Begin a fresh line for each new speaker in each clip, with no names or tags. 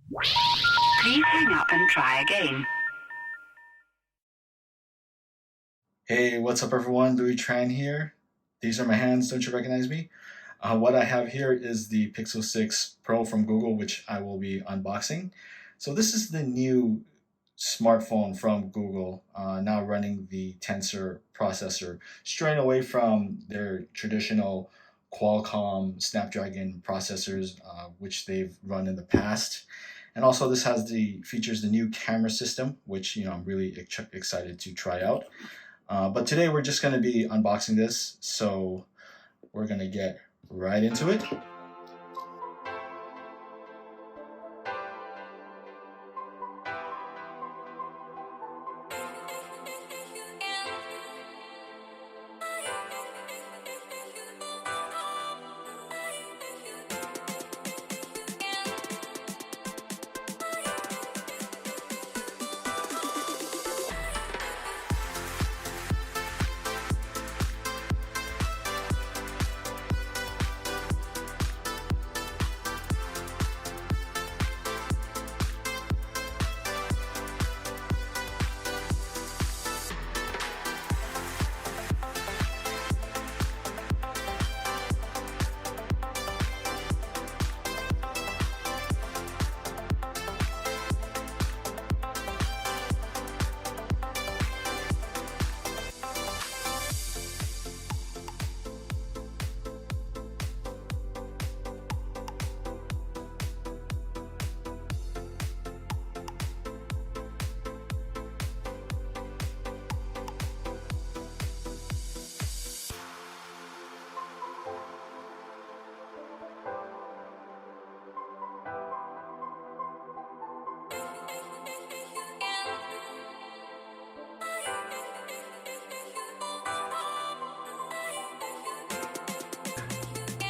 Please hang up and try again.
Hey, what's up everyone? Louis Tran here. These are my hands, don't you recognize me? What I have here is the Pixel 6 Pro from Google, which I will be unboxing. So this is the new smartphone from Google, now running the Tensor processor, straying away from their traditional Qualcomm Snapdragon processors, which they've run in the past. And also this has the features the new camera system, which I'm really excited to try out. But today we're just going to be unboxing this, so we're going to get right into it.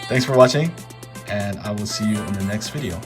Thanks for watching, and I will see you in the next video.